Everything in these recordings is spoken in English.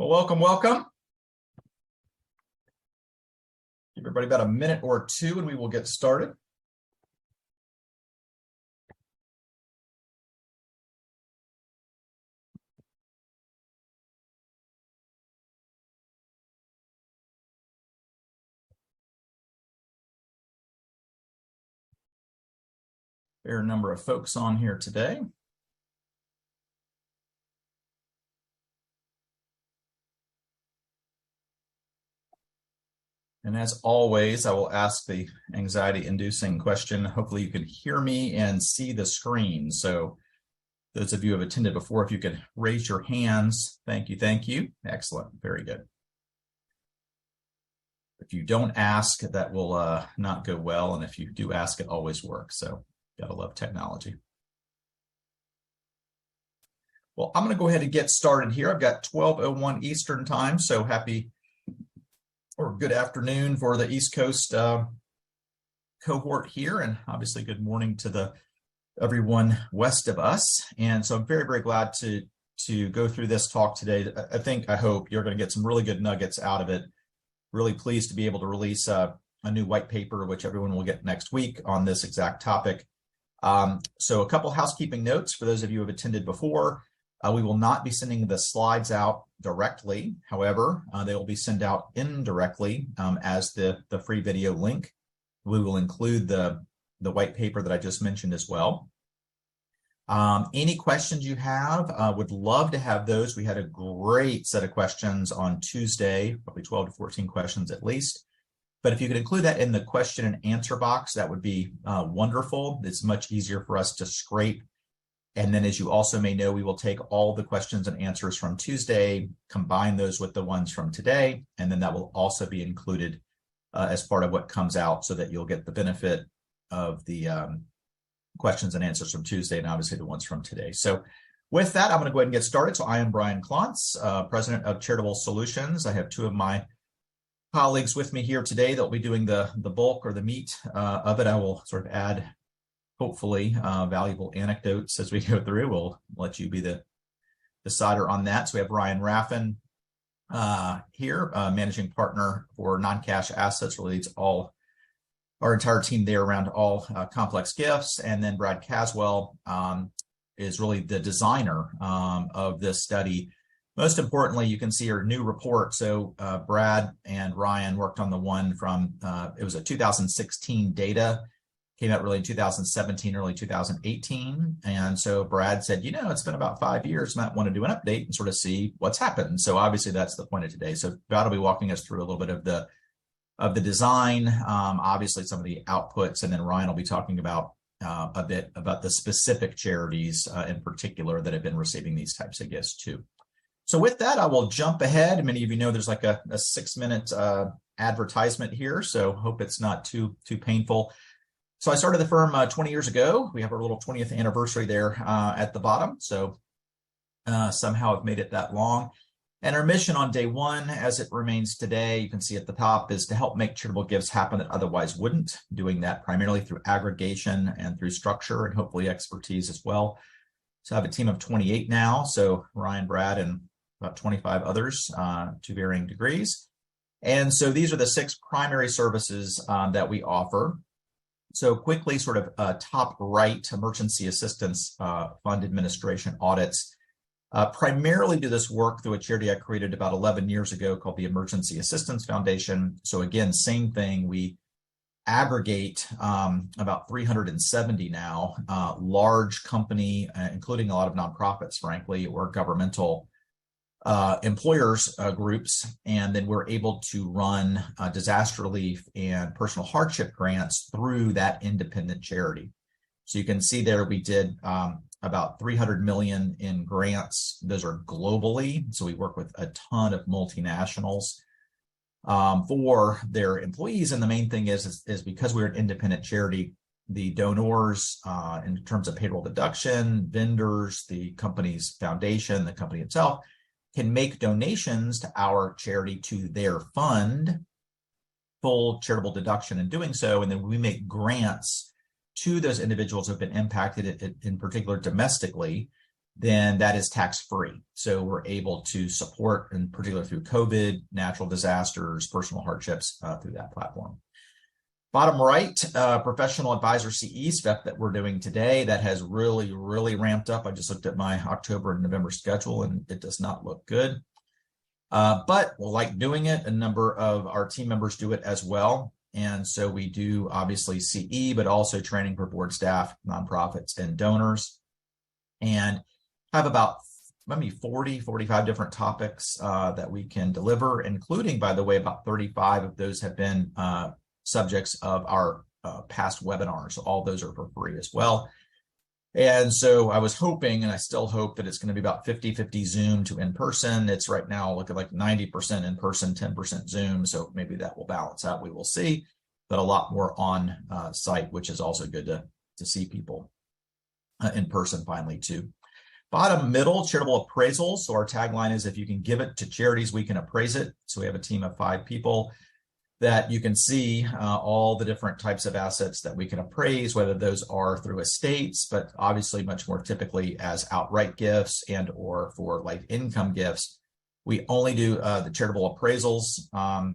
Well, welcome. Give everybody about a minute or two and we will get started. Fair number of folks on here today. And as always, I will ask the anxiety-inducing question. Hopefully you can hear me and see the screen. So those of you who have attended before, if you could raise your hands. Thank you, thank you. Excellent, very good. If you don't ask, that will not go well. And if you do ask, it always works. So gotta love technology. Well, I'm gonna go ahead and get started here. I've got 12:01 Eastern time, so happy or good afternoon for the East Coast cohort here, and obviously good morning to everyone west of us. And so I'm very, very glad to go through this talk today. I hope you're going to get some really good nuggets out of it. Really pleased to be able to release a new white paper, which everyone will get next week on this exact topic. So a couple housekeeping notes for those of you who have attended before. We will not be sending the slides out directly. However, they will be sent out indirectly as the free video link. We will include the white paper that I just mentioned as well. Any questions you have, would love to have those. We had a great set of questions on Tuesday, probably 12 to 14 questions at least. But if you could include that in the question and answer box, that would be wonderful. It's much easier for us to scrape. And then, as you also may know, we will take all the questions and answers from Tuesday, combine those with the ones from today, and then that will also be included as part of what comes out so that you'll get the benefit of the questions and answers from Tuesday and obviously the ones from today. So with that, I'm going to go ahead and get started. So I am Brian Klontz, president of Charitable Solutions. I have two of my colleagues with me here today that will be doing the bulk or the meat of it. I will sort of add hopefully valuable anecdotes as we go through. We'll let you be the decider on that. So we have Ryan Raffin here, managing partner for Noncash Assets, really leads all our entire team there around all complex gifts. And then Brad Caswell is really the designer of this study. Most importantly, you can see our new report. So Brad and Ryan worked on the one from, it was a 2016 data. Came out really in 2017, early 2018. And so Brad said, it's been about 5 years, might want to do an update and sort of see what's happened. So obviously that's the point of today. So Brad will be walking us through a little bit of the design, obviously some of the outputs, and then Ryan will be talking about a bit about the specific charities in particular that have been receiving these types of gifts too. So with that, I will jump ahead. Many of you know there's like a 6-minute advertisement here, so hope it's not too painful. So I started the firm 20 years ago. We have our little 20th anniversary there at the bottom. So somehow I've made it that long. And our mission on day one, as it remains today, you can see at the top, is to help make charitable gifts happen that otherwise wouldn't, doing that primarily through aggregation and through structure and hopefully expertise as well. So I have a team of 28 now. So Ryan, Brad, and about 25 others to varying degrees. And so these are the 6 primary services that we offer. So quickly, sort of top right, emergency assistance, fund administration audits. Primarily do this work through a charity I created about 11 years ago called the Emergency Assistance Foundation. So again, same thing. We aggregate about 370 now, large company, including a lot of nonprofits, frankly, or governmental employers groups, and then we're able to run disaster relief and personal hardship grants through that independent charity. So you can see there we did about 300 million in grants. Those are globally, so we work with a ton of multinationals for their employees. And the main thing is because we're an independent charity, the donors in terms of payroll deduction, vendors, the company's foundation, the company itself, can make donations to our charity to their fund, full charitable deduction in doing so, and then we make grants to those individuals who have been impacted, in particular domestically, then that is tax-free. So we're able to support, in particular through COVID, natural disasters, personal hardships through that platform. Bottom right, professional advisor CE stuff that we're doing today, that has really, really ramped up. I just looked at my October and November schedule and it does not look good. But we'll like doing it. A number of our team members do it as well. And so we do obviously CE, but also training for board staff, nonprofits, and donors. And have about maybe 45 different topics that we can deliver, including, by the way, about 35 of those have been subjects of our past webinars. So all those are for free as well. And so I was hoping, and I still hope, that it's going to be about 50-50 Zoom to in-person. It's right now looking like 90% in-person, 10% Zoom. So maybe that will balance out. We will see, but a lot more on site, which is also good to see people in person finally too. Bottom middle, charitable appraisals. So our tagline is, if you can give it to charities, we can appraise it. So we have a team of 5 people that you can see all the different types of assets that we can appraise, whether those are through estates, but obviously much more typically as outright gifts and or for like income gifts. We only do the charitable appraisals.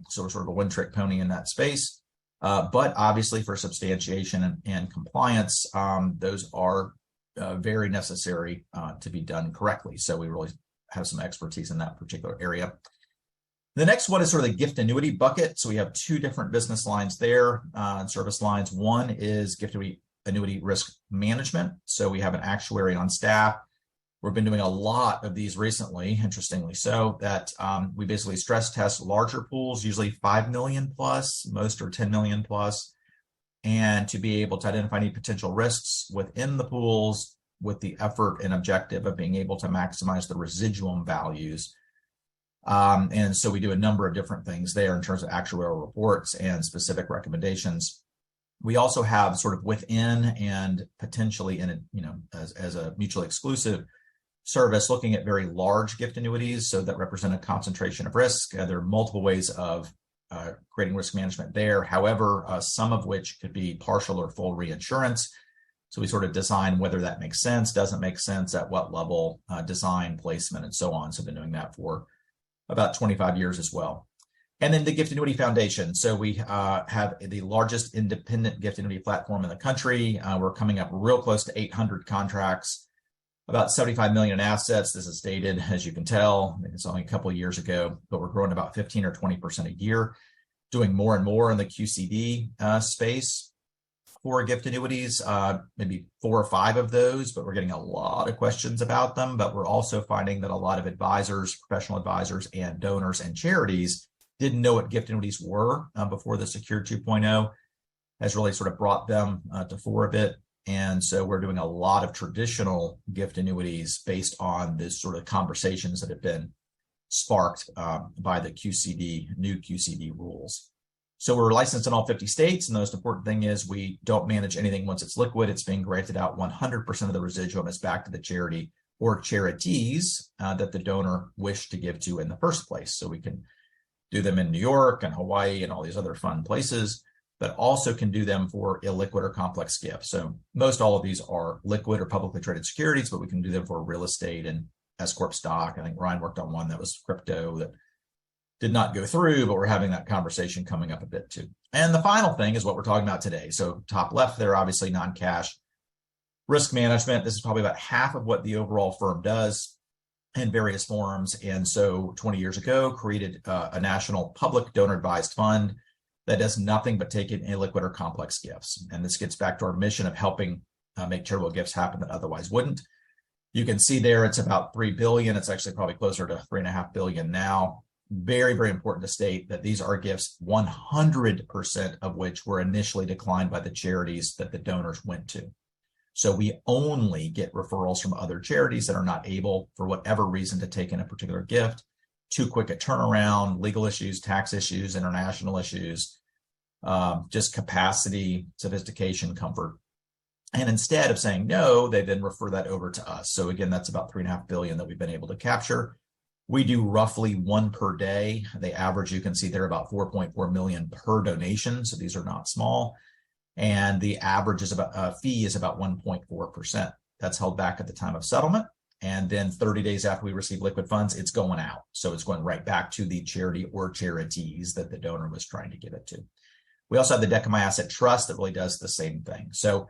So we're sort of a one-trick pony in that space. But obviously for substantiation and compliance, those are very necessary to be done correctly. So we really have some expertise in that particular area. The next one is sort of the gift annuity bucket. So we have 2 different business lines there, service lines. One is gift annuity risk management. So we have an actuary on staff. We've been doing a lot of these recently, interestingly so, that we basically stress test larger pools, usually 5 million plus, most are 10 million plus, and to be able to identify any potential risks within the pools with the effort and objective of being able to maximize the residuum values. And so we do a number of different things there in terms of actuarial reports and specific recommendations. We also have sort of within and potentially in a, as a mutually exclusive service, looking at very large gift annuities, so that represent a concentration of risk. There are multiple ways of creating risk management there. However, some of which could be partial or full reinsurance. So we sort of design whether that makes sense, doesn't make sense, at what level, design, placement, and so on. So I've been doing that for about 25 years as well. And then the Gift Annuity Foundation. So we have the largest independent gift annuity platform in the country. We're coming up real close to 800 contracts, about 75 million in assets. This is dated, as you can tell. It's only a couple of years ago, but we're growing about 15 or 20% a year, doing more and more in the QCD space for gift annuities, maybe 4 or 5 of those, but we're getting a lot of questions about them. But we're also finding that a lot of advisors, professional advisors, and donors and charities didn't know what gift annuities were before the Secure 2.0 has really sort of brought them to fore a bit. And so we're doing a lot of traditional gift annuities based on this sort of conversations that have been sparked by the new QCD rules. So we're licensed in all 50 states. And the most important thing is we don't manage anything once it's liquid. It's being granted out. 100% of the residuum is back to the charity or charities that the donor wished to give to in the first place. So we can do them in New York and Hawaii and all these other fun places, but also can do them for illiquid or complex gifts. So most all of these are liquid or publicly traded securities, but we can do them for real estate and S Corp stock. I think Ryan worked on one that was crypto that did not go through, but we're having that conversation coming up a bit too. And the final thing is what we're talking about today. So top left there, obviously non-cash risk management. This is probably about half of what the overall firm does in various forms. And so 20 years ago, created a national public donor advised fund that does nothing but take in illiquid or complex gifts. And this gets back to our mission of helping make charitable gifts happen that otherwise wouldn't. You can see there, it's about 3 billion. It's actually probably closer to 3.5 billion now. Very, very important to state that these are gifts, 100% of which were initially declined by the charities that the donors went to. So we only get referrals from other charities that are not able, for whatever reason, to take in a particular gift. Too quick a turnaround, legal issues, tax issues, international issues, just capacity, sophistication, comfort. And instead of saying no, they then refer that over to us. So again, that's about 3.5 billion that we've been able to capture. We do roughly 1 per day. The average, you can see there, about 4.4 million per donation. So these are not small. And the average is fee is about 1.4%. That's held back at the time of settlement. And then 30 days after we receive liquid funds, it's going out. So it's going right back to the charity or charities that the donor was trying to give it to. We also have the Decamai Asset Trust that really does the same thing. So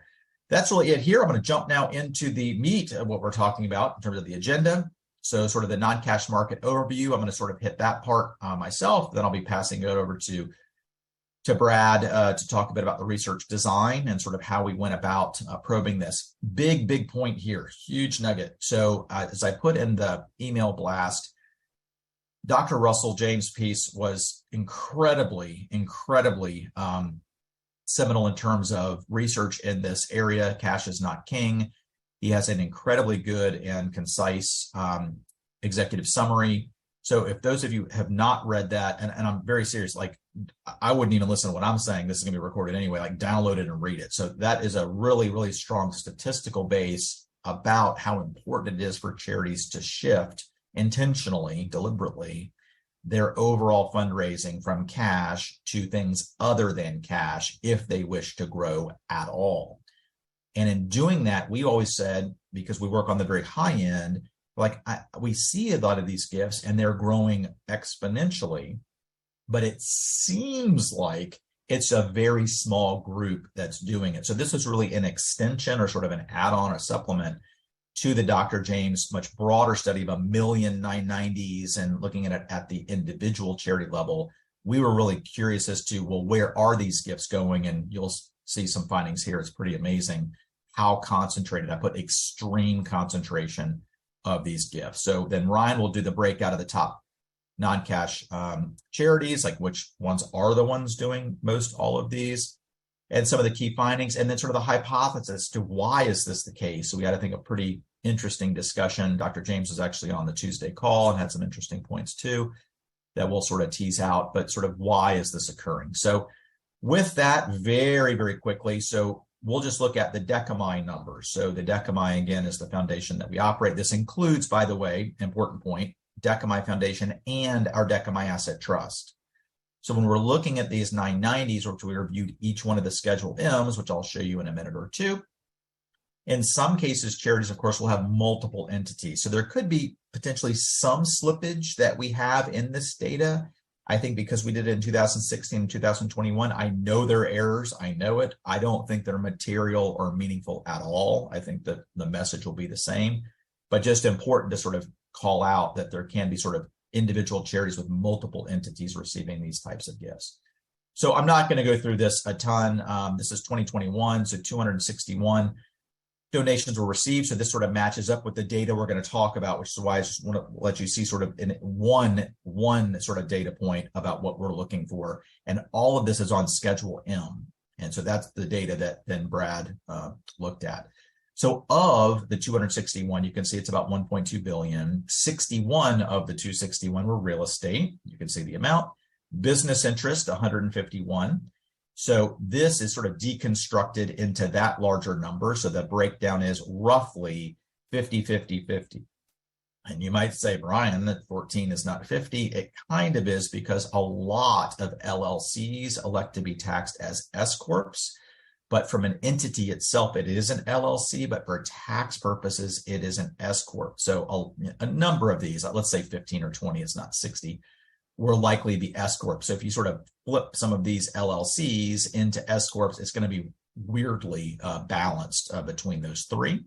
that's really it here. I'm going to jump now into the meat of what we're talking about in terms of the agenda. So sort of the non-cash market overview. I'm going to sort of hit that part myself. Then I'll be passing it over to Brad to talk a bit about the research design and sort of how we went about probing this. Big point here, huge nugget. So as I put in the email blast, Dr. Russell James' piece was incredibly seminal in terms of research in this area. Cash is not king. He has an incredibly good and concise executive summary. So if those of you have not read that, and I'm very serious, like I wouldn't even listen to what I'm saying. This is going to be recorded anyway, like download it and read it. So that is a really strong statistical base about how important it is for charities to shift intentionally, deliberately, their overall fundraising from cash to things other than cash if they wish to grow at all. And in doing that, we always said, because we work on the very high end, like we see a lot of these gifts and they're growing exponentially, but it seems like it's a very small group that's doing it. So this is really an extension or sort of an add-on or supplement to the Dr. James much broader study of 1 million 990s and looking at it at the individual charity level. We were really curious as to, well, where are these gifts going? And you'll see some findings here. It's pretty amazing how concentrated. I put extreme concentration of these gifts. So then Ryan will do the breakout of the top non-cash charities, like which ones are the ones doing most all of these, and some of the key findings, and then sort of the hypothesis to why is this the case. So we had, I think, a pretty interesting discussion. Dr. James was actually on the Tuesday call and had some interesting points too that we'll sort of tease out, but sort of why is this occurring? So with that, very quickly, so we'll just look at the Decamai numbers. So the Decamai, again, is the foundation that we operate. This includes, by the way, important point, Decamai Foundation and our Decamai Asset Trust. So when we're looking at these 990s, which we reviewed each one of the Schedule M's, which I'll show you in a minute or two, in some cases, charities, of course, will have multiple entities. So there could be potentially some slippage that we have in this data. I think because we did it in 2016 and 2021, I know there are errors. I know it. I don't think they're material or meaningful at all. I think that the message will be the same, but just important to sort of call out that there can be sort of individual charities with multiple entities receiving these types of gifts. So I'm not going to go through this a ton. This is 2021, so 261 donations were received. So this sort of matches up with the data we're going to talk about, which is why I just want to let you see sort of in one sort of data point about what we're looking for. And all of this is on Schedule M. And so that's the data that then Brad looked at. So of the 261, you can see it's about 1.2 billion. 61 of the 261 were real estate. You can see the amount. Business interest, 151. So this is sort of deconstructed into that larger number. So the breakdown is roughly 50. And you might say, Brian, that 14 is not 50. It kind of is, because a lot of LLCs elect to be taxed as S-corps. But from an entity itself, it is an LLC, but for tax purposes, it is an S-corp. So a number of these, let's say 15 or 20, it's not 60, will likely be S-corp. So if you sort of flip some of these LLCs into S-corps, it's going to be weirdly balanced between those three.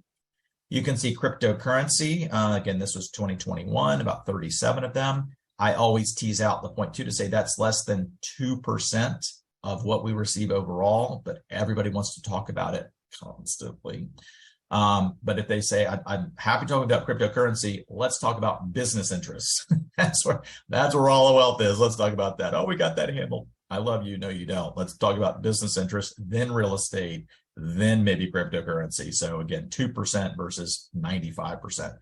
You can see cryptocurrency. Again, this was 2021, about 37 of them. I always tease out the 0.2 to say that's less than 2% of what we receive overall, but everybody wants to talk about it constantly. But if they say, I'm happy talking about cryptocurrency, let's talk about business interests. that's where all the wealth is. Let's talk about that. Oh, we got that handled. I love you. No, you don't. Let's talk about business interests, then real estate, then maybe cryptocurrency. So again, 2% versus 95%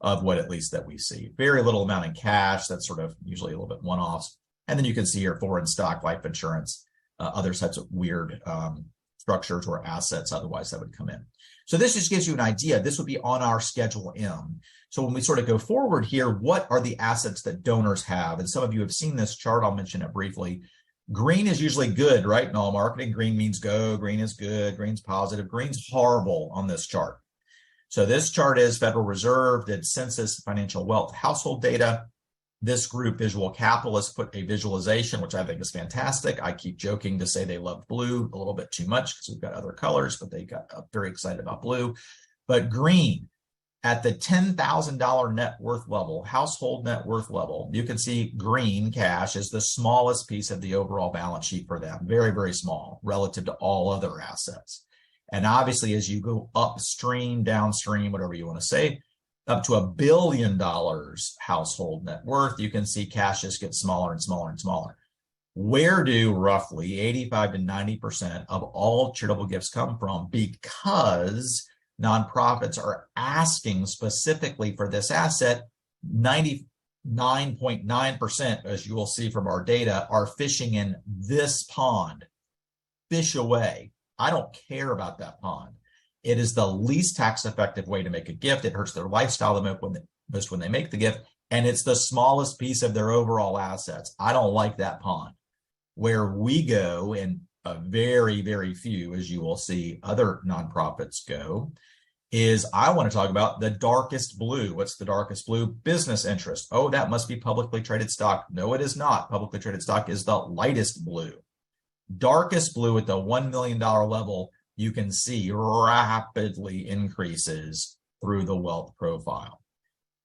of what at least that we see. Very little amount in cash. That's sort of usually a little bit one-offs. And then you can see here foreign stock, life insurance, other types of weird structures or assets otherwise that would come in. So this just gives you an idea. This would be on our Schedule M. So when we sort of go forward here, what are the assets that donors have? And some of you have seen this chart. I'll mention it briefly. Green is usually good, right? In all marketing, green means go. Green is good. Green's positive. Green's horrible on this chart. So this chart is Federal Reserve, did census, financial wealth, household data. This group, Visual Capitalists, put a visualization, which I think is fantastic. I keep joking to say they love blue a little bit too much because we've got other colors, but they got very excited about blue. But green, at the $10,000 net worth level, household net worth level, you can see green cash is the smallest piece of the overall balance sheet for them. Very, very small relative to all other assets. And obviously, as you go upstream, downstream, whatever you want to say, up to $1 billion household net worth, you can see cash just gets smaller and smaller and smaller. Where do roughly 85 to 90% of all charitable gifts come from? Because nonprofits are asking specifically for this asset. 99.9%, as you will see from our data, are fishing in this pond. Fish away. I don't care about that pond. It is the least tax effective way to make a gift. It hurts their lifestyle the most when they make the gift. And it's the smallest piece of their overall assets. I don't like that pond. Where we go, and a very, very few, as you will see, other nonprofits go, is I want to talk about the darkest blue. What's the darkest blue? Business interest. Oh, that must be publicly traded stock. No, it is not. Publicly traded stock is the lightest blue. Darkest blue at the $1 million level, you can see rapidly increases through the wealth profile.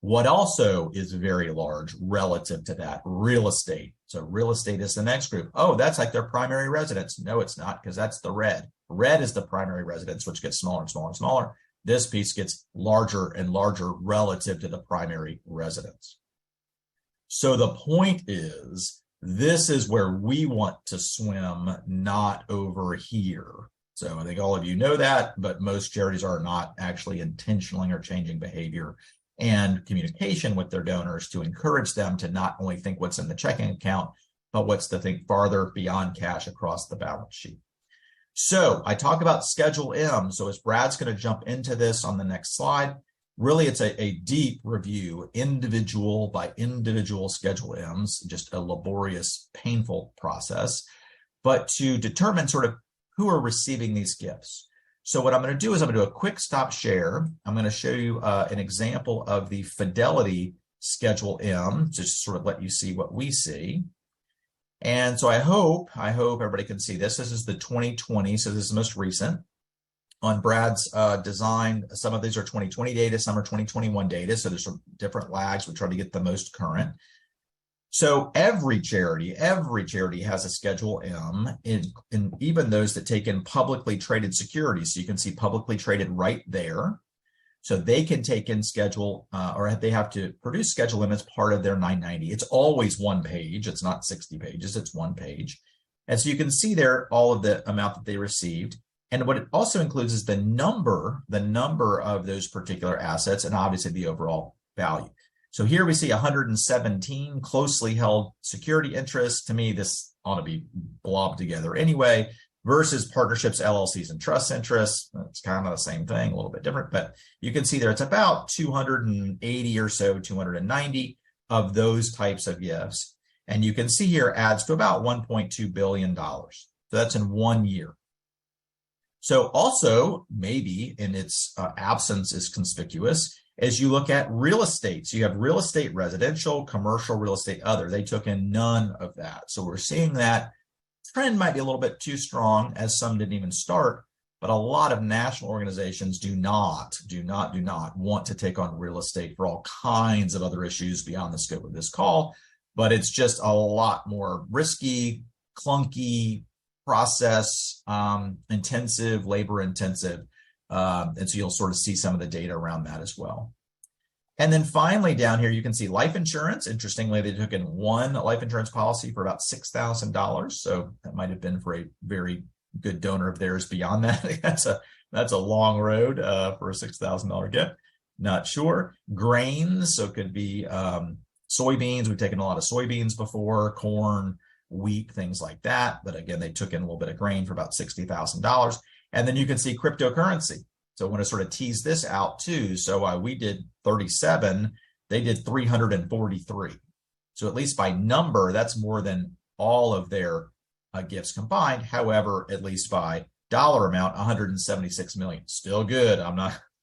What also is very large relative to that? Real estate. So real estate is the next group. Oh, that's like their primary residence. No, it's not, because that's the red. Red is the primary residence, which gets smaller and smaller and smaller. This piece gets larger and larger relative to the primary residence. So the point is, this is where we want to swim, not over here. So I think all of you know that, but most charities are not actually intentionally or changing behavior and communication with their donors to encourage them to not only think what's in the checking account, but what's to think farther beyond cash across the balance sheet. So I talk about Schedule M. So as Brad's going to jump into this on the next slide, really it's a deep review, individual by individual Schedule M's, just a laborious, painful process, but to determine sort of who are receiving these gifts. So what I'm going to do is I'm going to do a quick stop share. I'm going to show you an example of the Fidelity Schedule M, just sort of let you see what we see. And so I hope everybody can see this. This is the 2020, so this is the most recent. On Brad's design, some of these are 2020 data, some are 2021 data, so there's some different lags. We try to get the most current. So every charity has a Schedule M, in even those that take in publicly traded securities. So you can see publicly traded right there. So they can take in schedule, or they have to produce Schedule M as part of their 990. It's always one page. It's not 60 pages. It's one page. And so you can see there all of the amount that they received. And what it also includes is the number of those particular assets, and obviously the overall value. So here we see 117 closely held security interests. To me, this ought to be blobbed together anyway, versus partnerships, LLCs, and trust interests. It's kind of the same thing, a little bit different, but you can see there it's about 280 or so, 290 of those types of gifts. And you can see here adds to about $1.2 billion. So that's in 1 year. So also, maybe in its absence is conspicuous, as you look at real estate. So you have real estate, residential, commercial, real estate, other. They took in none of that. So we're seeing that trend might be a little bit too strong, as some didn't even start, but a lot of national organizations do not want to take on real estate for all kinds of other issues beyond the scope of this call. But it's just a lot more risky, clunky, process intensive, labor intensive. And so you'll sort of see some of the data around that as well. And then finally down here, you can see life insurance. Interestingly, they took in one life insurance policy for about $6,000. So that might have been for a very good donor of theirs beyond that. That's a long road for a $6,000 gift. Not sure. Grains, so it could be soybeans. We've taken a lot of soybeans before, corn, wheat, things like that. But again, they took in a little bit of grain for about $60,000. And then you can see cryptocurrency. So I want to sort of tease this out too. So we did 37, they did 343. So at least by number, that's more than all of their gifts combined. However, at least by dollar amount, 176 million. Still good. I'm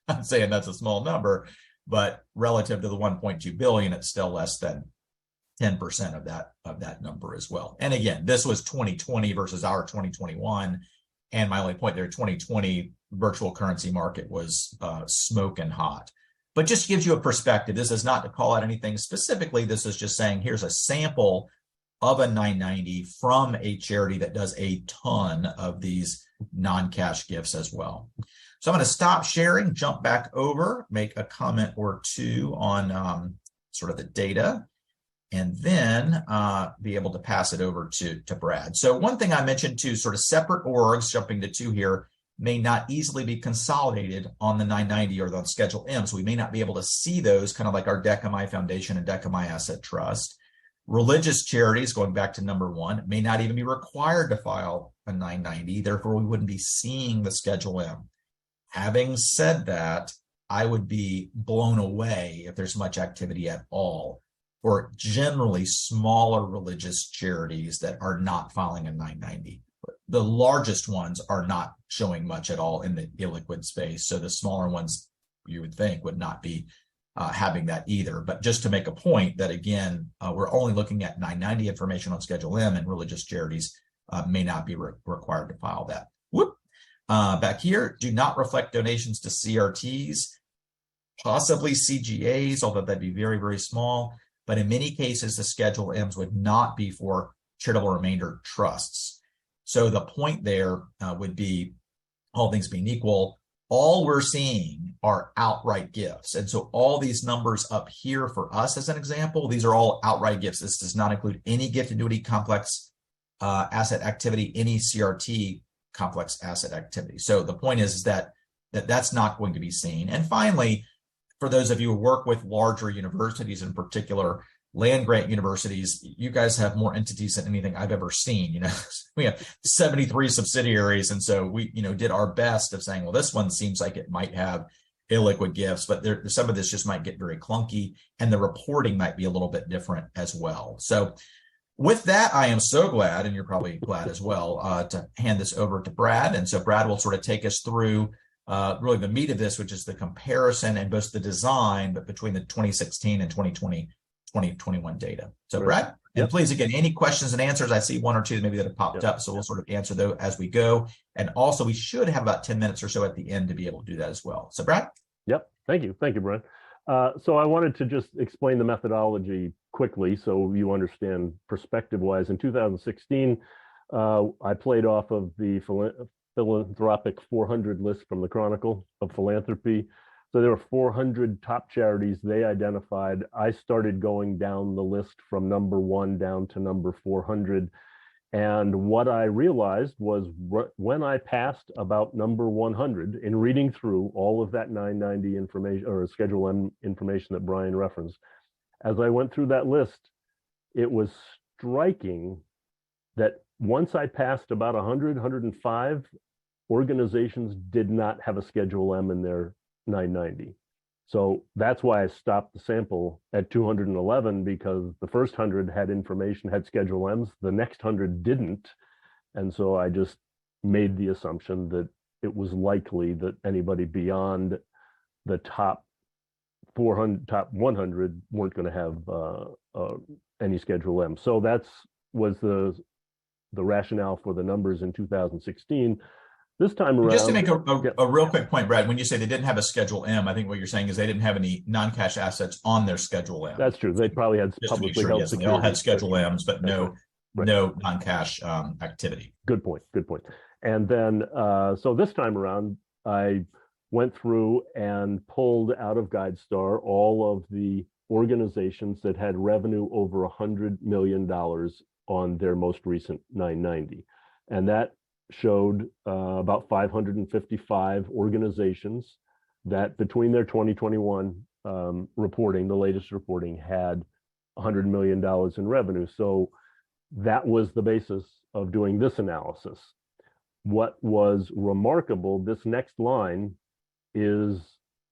I'm saying that's a small number, but relative to the 1.2 billion, it's still less than 10% of that number as well. And again, this was 2020 versus our 2021. And my only point there, 2020 virtual currency market was smoking hot. But just gives you a perspective. This is not to call out anything specifically. This is just saying here's a sample of a 990 from a charity that does a ton of these non-cash gifts as well. So I'm going to stop sharing, jump back over, make a comment or two on sort of the data, and then be able to pass it over to Brad. So one thing I mentioned too, sort of separate orgs, jumping to two here, may not easily be consolidated on the 990 or the Schedule M. So we may not be able to see those, kind of like our Decami Foundation and Decami Asset Trust. Religious charities, going back to number one, may not even be required to file a 990. Therefore, we wouldn't be seeing the Schedule M. Having said that, I would be blown away if there's much activity at all for generally smaller religious charities that are not filing a 990. The largest ones are not showing much at all in the illiquid space. So the smaller ones, you would think, would not be having that either. But just to make a point that, again, we're only looking at 990 information on Schedule M, and religious charities may not be required to file that. Back here, do not reflect donations to CRTs, possibly CGAs, although that'd be very, very small. But in many cases, the Schedule M's would not be for charitable remainder trusts. So the point there would be, all things being equal, all we're seeing are outright gifts. And so all these numbers up here for us, as an example, these are all outright gifts. This does not include any gift annuity complex asset activity, any CRT complex asset activity. So the point is that that's not going to be seen. And finally, for those of you who work with larger universities, in particular land grant universities, you guys have more entities than anything I've ever seen. You know, we have 73 subsidiaries, and so we, did our best of saying, well, this one seems like it might have illiquid gifts, but some of this just might get very clunky, and the reporting might be a little bit different as well. So with that, I am so glad, and you're probably glad as well, to hand this over to Brad. And so Brad will sort of take us through really the meat of this, which is the comparison and both the design, but between the 2016 and 2021 data. So Brad, and please, again, any questions and answers, I see one or two maybe that have popped up, so we'll sort of answer those as we go. And also we should have about 10 minutes or so at the end to be able to do that as well. So Brad? Yep, thank you, Brian. So I wanted to just explain the methodology quickly so you understand perspective-wise. In 2016, I played off of the philanthropic 400 list from the Chronicle of Philanthropy. So there were 400 top charities they identified. I started going down the list from number 1 down to number 400. And what I realized was when I passed about number 100 in reading through all of that 990 information or Schedule M information that Brian referenced, as I went through that list, it was striking that once I passed about 100, 105, organizations did not have a Schedule M in their 990. So that's why I stopped the sample at 211, because the first 100 had information, had Schedule M's, the next 100 didn't. And so I just made the assumption that it was likely that anybody beyond the top 100 weren't going to have any Schedule M. So was the rationale for the numbers in 2016. This time around, just to make a real quick point, Brad, when you say they didn't have a Schedule M, I think what you're saying is they didn't have any non-cash assets on their Schedule M. That's true. They probably had publicly held securities. They all had Schedule M's, but no non-cash activity. Good point. And then, so this time around, I went through and pulled out of GuideStar all of the organizations that had revenue over $100 million on their most recent 990. And that showed about 555 organizations that between their 2021 reporting, the latest reporting, had $100 million in revenue. So that was the basis of doing this analysis. What was remarkable, this next line is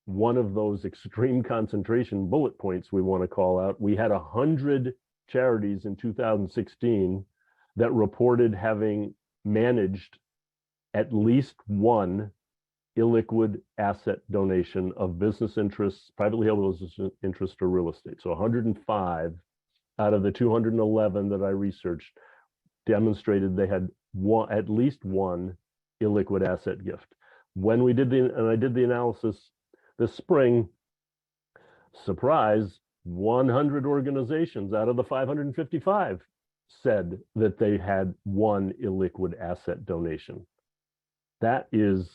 one of those extreme concentration bullet points we want to call out. We had 100 charities in 2016 that reported having managed at least one illiquid asset donation of business interests, privately held business interest or real estate. So 105 out of the 211 that I researched demonstrated they had at least one illiquid asset gift. When I did the analysis this spring, surprise, 100 organizations out of the 555 said that they had one illiquid asset donation. That is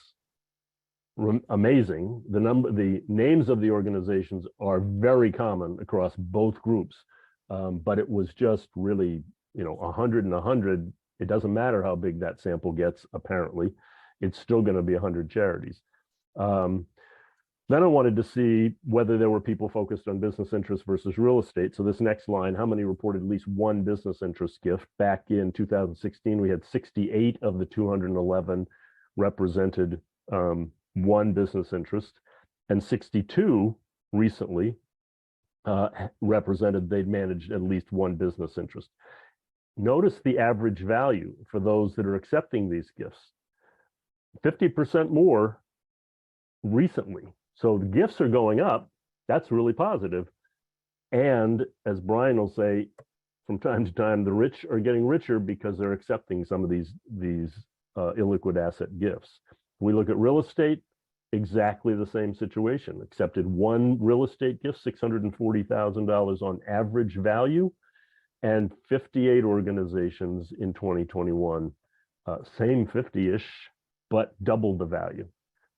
amazing. The names of the organizations are very common across both groups, but it was just really, 100 and 100. It doesn't matter how big that sample gets. Apparently, it's still going to be 100 charities. Then I wanted to see whether there were people focused on business interest versus real estate. So this next line, how many reported at least one business interest gift? Back in 2016, we had 68 of the 211 represented one business interest, and 62 recently represented they'd managed at least one business interest. Notice the average value for those that are accepting these gifts, 50% more recently. So the gifts are going up. That's really positive. And as Brian will say, from time to time, the rich are getting richer because they're accepting some of these illiquid asset gifts. We look at real estate, exactly the same situation. Accepted one real estate gift, $640,000 on average value, and 58 organizations in 2021, same 50-ish, but double the value.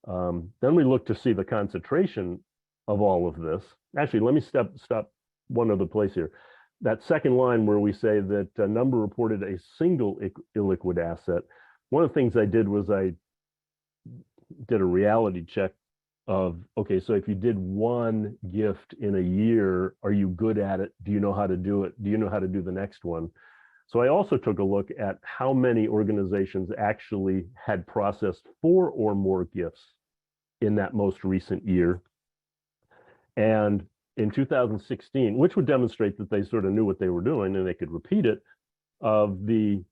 Then we look to see the concentration of all of this. Actually, let me stop one other place here. That second line where we say that a number reported a single illiquid asset. One of the things I did was I did a reality check of, okay, so if you did one gift in a year, are you good at it? Do you know how to do it? Do you know how to do the next one? So I also took a look at how many organizations actually had processed 4 or more gifts in that most recent year. And in 2016, which would demonstrate that they sort of knew what they were doing and they could repeat it, of the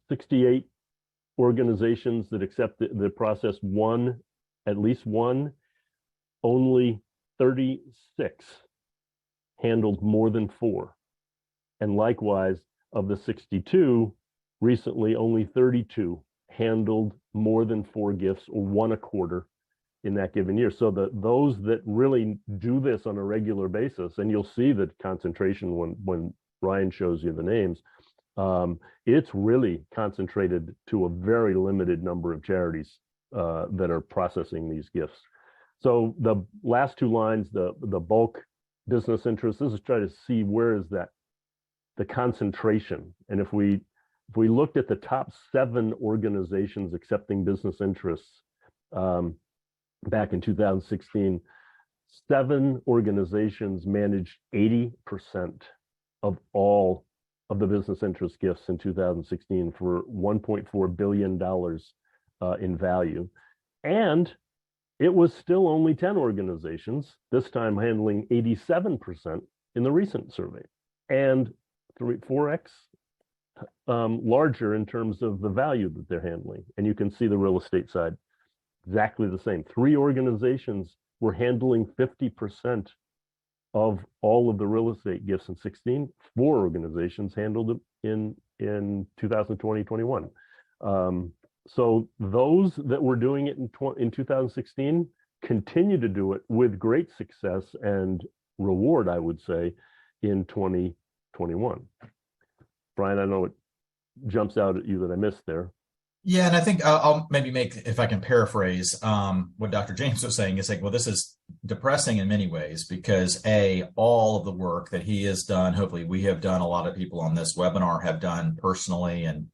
68 organizations that that processed at least one, only 36 handled more than 4. And likewise, of the 62, recently only 32 handled more than 4 gifts, or 1 a quarter in that given year. So those that really do this on a regular basis, and you'll see the concentration when Ryan shows you the names, it's really concentrated to a very limited number of charities that are processing these gifts. So the last 2 lines, the bulk business interest, this is try to see where is that the concentration. And if we looked at the top 7 organizations accepting business interests back in 2016, 7 organizations managed 80% of all of the business interest gifts in 2016 for $1.4 billion in value. And it was still only 10 organizations, this time handling 87% in the recent survey, and 4x larger in terms of the value that they're handling. And you can see the real estate side, exactly the same. 3 organizations were handling 50% of all of the real estate gifts in 16. 4 organizations handled it in 2020-21. So those that were doing it in 2016 continue to do it with great success and reward, I would say, in 2021. Brian, I know it jumps out at you that I missed there. Yeah, and I think I'll maybe make, if I can paraphrase what Dr. James was saying, is like, well, this is depressing in many ways because all of the work that he has done, hopefully we have done, a lot of people on this webinar have done personally and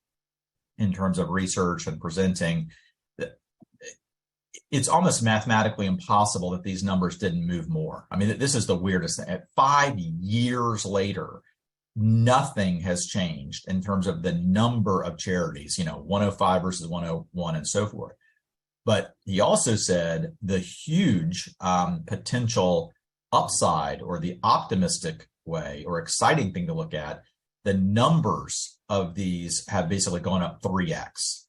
in terms of research and presenting, it's almost mathematically impossible that these numbers didn't move more. I mean, this is the weirdest thing. At 5 years later, nothing has changed in terms of the number of charities, 105 versus 101 and so forth. But he also said the huge potential upside, or the optimistic way or exciting thing to look at, the numbers of these have basically gone up 3x.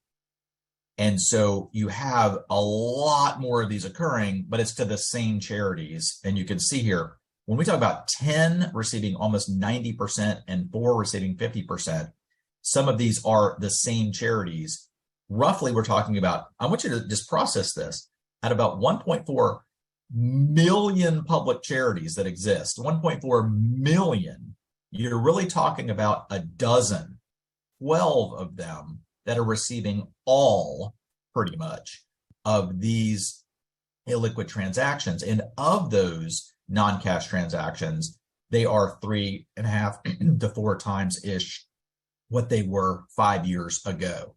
And so you have a lot more of these occurring, but it's to the same charities. And you can see here, when we talk about 10 receiving almost 90% and 4 receiving 50%, some of these are the same charities. Roughly, we're talking about, I want you to just process this, at about 1.4 million public charities that exist, 1.4 million, you're really talking about a dozen, 12 of them that are receiving all, pretty much, of these illiquid transactions. And of those non-cash transactions, they are 3.5 to 4 times ish what they were 5 years ago.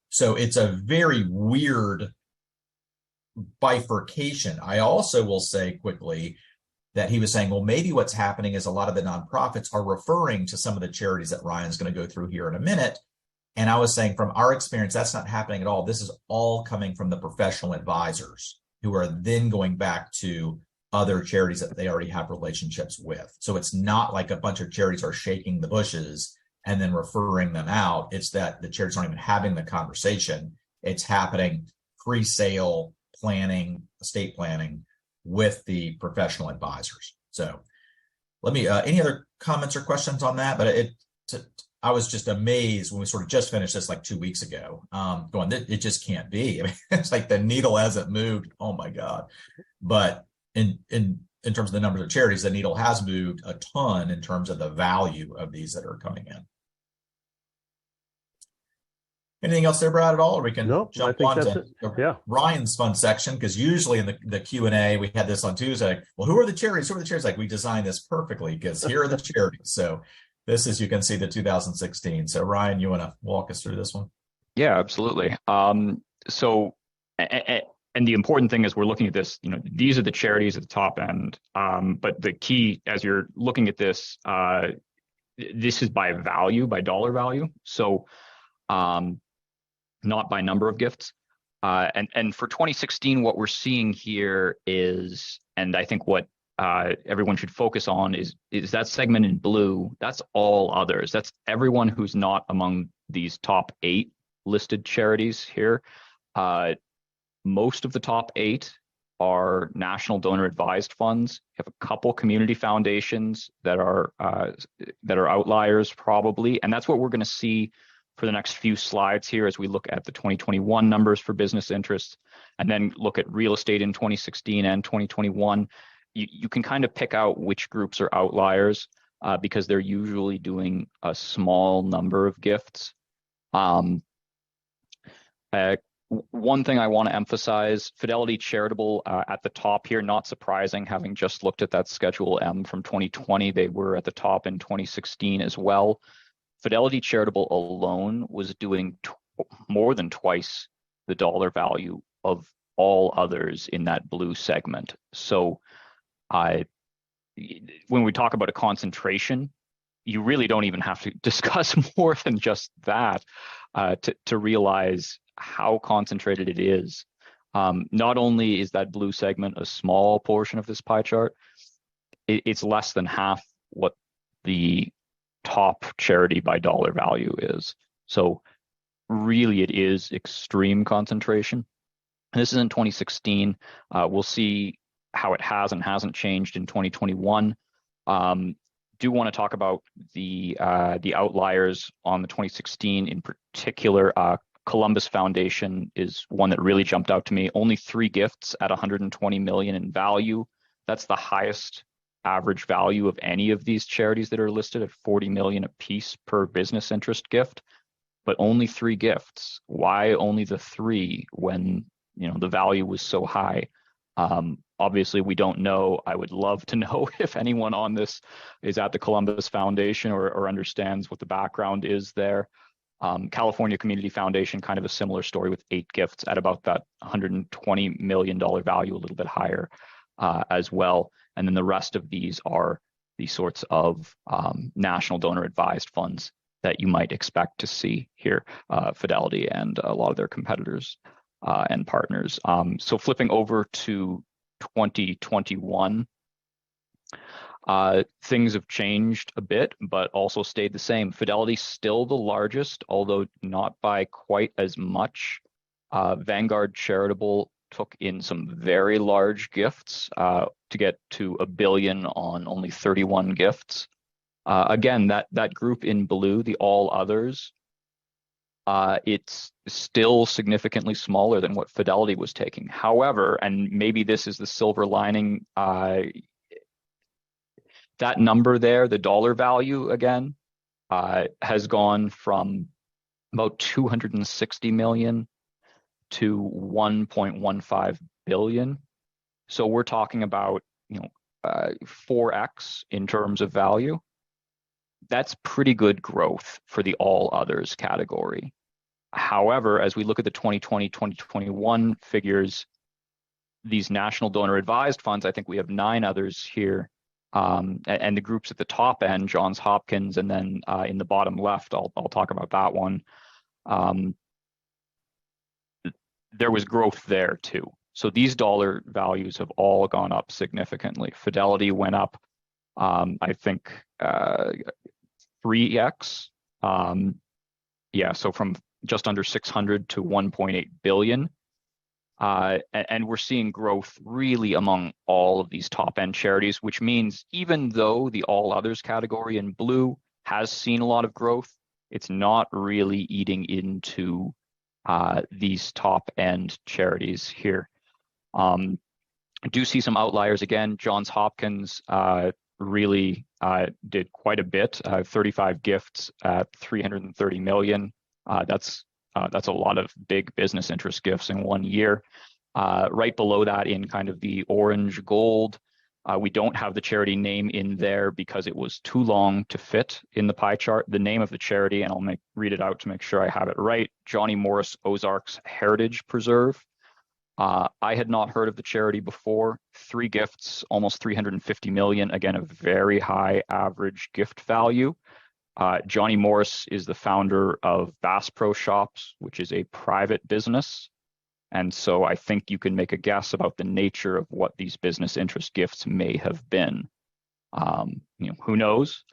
So it's a very weird bifurcation. I also will say quickly that he was saying, well, maybe what's happening is a lot of the nonprofits are referring to some of the charities that Ryan's going to go through here in a minute. And I was saying, from our experience, that's not happening at all. This is all coming from the professional advisors who are then going back to other charities that they already have relationships with. So it's not like a bunch of charities are shaking the bushes and then referring them out. It's that the charities aren't even having the conversation. It's happening pre-sale planning, estate planning with the professional advisors. So let me, any other comments or questions on that? But I was just amazed when we sort of just finished this like 2 weeks ago, going, it just can't be. I mean, it's like the needle hasn't moved. Oh my God. But in terms of the numbers of charities, the needle has moved a ton in terms of the value of these that are coming in. Anything else there, Brad, at all? Or we can jump on to Ryan's fun section, because usually in the Q&A, we had this on Tuesday. Well, who are the charities? Who are the charities? Like, we designed this perfectly because here are the charities. So this is, you can see the 2016. So Ryan, you want to walk us through this one? Yeah, absolutely. So, and the important thing is we're looking at this, these are the charities at the top end. But the key, as you're looking at this, this is by value, by dollar value. So, not by number of gifts. And for 2016, what we're seeing here is, and I think what everyone should focus on is that segment in blue. That's all others. That's everyone who's not among these top 8 listed charities here. Most of the top 8 are national donor advised funds. You have a couple community foundations that are outliers probably, and that's what we're going to see for the next few slides here as we look at the 2021 numbers for business interests, and then look at real estate in 2016 and 2021. You can kind of pick out which groups are outliers because they're usually doing a small number of gifts. One thing I want to emphasize, Fidelity Charitable at the top here, not surprising, having just looked at that Schedule M from 2020, they were at the top in 2016 as well. Fidelity Charitable alone was doing more than twice the dollar value of all others in that blue segment. So when we talk about a concentration, you really don't even have to discuss more than just that to realize how concentrated it is. Not only is that blue segment a small portion of this pie chart, it's less than half what the top charity by dollar value is. So really it is extreme concentration. And this is in 2016. We'll see how it has and hasn't changed in 2021. Do want to talk about the outliers on the 2016 in particular. Columbus Foundation is one that really jumped out to me. Only 3 gifts at 120 million in value. That's the highest average value of any of these charities that are listed at 40 million a piece per business interest gift, but only 3 gifts. Why only the 3 when the value was so high? Obviously, we don't know. I would love to know if anyone on this is at the Columbus Foundation or understands what the background is there. California Community Foundation, kind of a similar story with 8 gifts at about that $120 million value, a little bit higher as well. And then the rest of these are the sorts of national donor advised funds that you might expect to see here, Fidelity and a lot of their competitors and partners. So flipping over to 2021, things have changed a bit, but also stayed the same. Fidelity still the largest, although not by quite as much. Vanguard Charitable took in some very large gifts to get to $1 billion on only 31 gifts. Again, that group in blue, the all others, it's still significantly smaller than what Fidelity was taking. However, and maybe this is the silver lining, that number there, the dollar value again, has gone from about 260 million to 1.15 billion. So we're talking about 4x in terms of value. That's pretty good growth for the all others category. However, as we look at the 2020-2021 figures, these national donor advised funds, I think we have 9 others here, and the groups at the top end, Johns Hopkins, and then in the bottom left, I'll talk about that one. There was growth there too. So these dollar values have all gone up significantly. Fidelity went up, I think, 3x. So from just under 600 to 1.8 billion. And we're seeing growth really among all of these top end charities, which means even though the all others category in blue has seen a lot of growth, it's not really eating into these top end charities here. I do see some outliers again. Johns Hopkins really did quite a bit, 35 gifts at 330 million. That's a lot of big business interest gifts in 1 year. Right below that in kind of the orange gold, we don't have the charity name in there because it was too long to fit in the pie chart. The name of the charity, and I'll read it out to make sure I have it right, Johnny Morris Ozarks Heritage Preserve. I had not heard of the charity before. 3 gifts, almost 350 million. Again, a very high average gift value. Johnny Morris is the founder of Bass Pro Shops, which is a private business. And so I think you can make a guess about the nature of what these business interest gifts may have been. Who knows?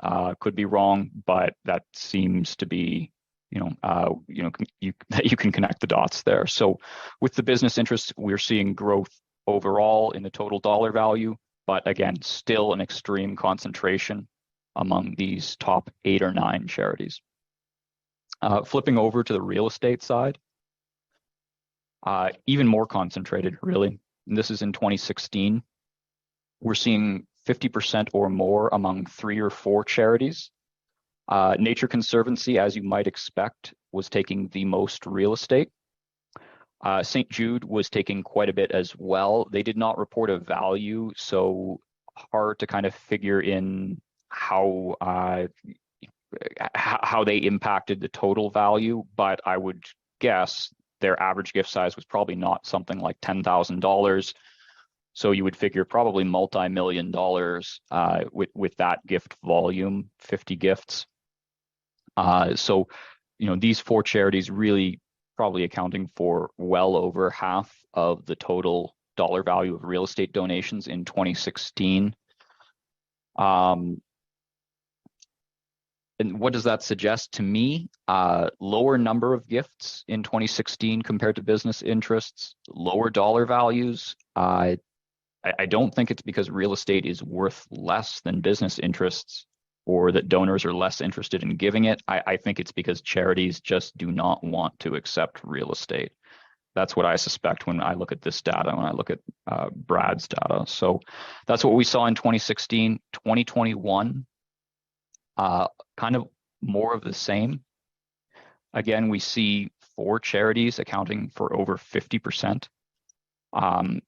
Could be wrong, but that seems to be, that you can connect the dots there. So with the business interests, we're seeing growth overall in the total dollar value, but again, still an extreme concentration among these top 8 or 9 charities. Flipping over to the real estate side, even more concentrated, really. And this is in 2016. We're seeing 50% or more among 3 or 4 charities. Nature Conservancy, as you might expect, was taking the most real estate. St. Jude was taking quite a bit as well. They did not report a value, so hard to kind of figure in how they impacted the total value, but I would guess their average gift size was probably not something like $10,000. So you would figure probably multi-million dollars with that gift volume, 50 gifts. So these 4 charities really probably accounting for well over half of the total dollar value of real estate donations in 2016. And what does that suggest to me? Lower number of gifts in 2016 compared to business interests, lower dollar values. I don't think it's because real estate is worth less than business interests or that donors are less interested in giving it. I think it's because charities just do not want to accept real estate. That's what I suspect when I look at this data, when I look at Brad's data. So that's what we saw in 2016. 2021, kind of more of the same. Again, we see 4 charities accounting for over 50%. And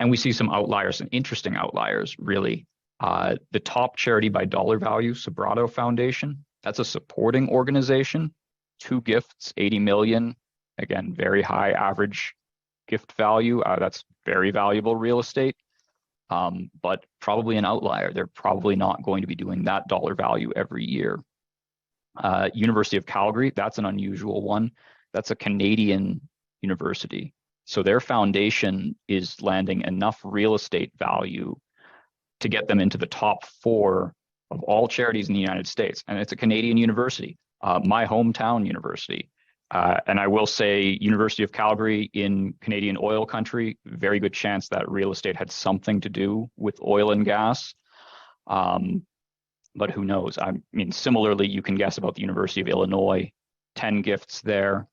we see some outliers, and interesting outliers, really. The top charity by dollar value, Sobrato Foundation, that's a supporting organization. 2 gifts, 80 million. Again, very high average gift value. That's very valuable real estate, but probably an outlier. They're probably not going to be doing that dollar value every year. University of Calgary, that's an unusual one. That's a Canadian university. So their foundation is landing enough real estate value to get them into the top 4 of all charities in the United States. And it's a Canadian university, my hometown university. And I will say University of Calgary in Canadian oil country, very good chance that real estate had something to do with oil and gas. But who knows? I mean, similarly, you can guess about the University of Illinois, 10 gifts there,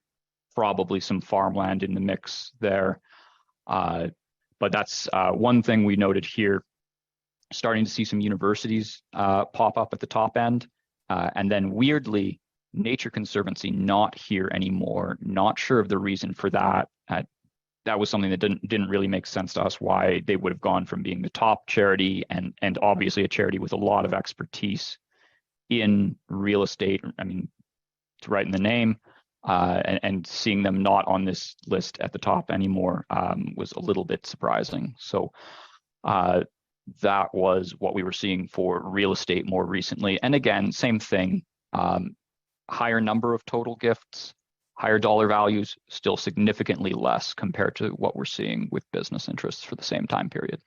probably some farmland in the mix there. But that's one thing we noted here, starting to see some universities pop up at the top end. And then weirdly, Nature Conservancy not here anymore. Not sure of the reason for that. That was something that didn't really make sense to us, why they would have gone from being the top charity and obviously a charity with a lot of expertise in real estate. I mean, it's right in the name, and seeing them not on this list at the top anymore was a little bit surprising. So that was what we were seeing for real estate more recently. And again, same thing, higher number of total gifts, higher dollar values, still significantly less compared to what we're seeing with business interests for the same time period.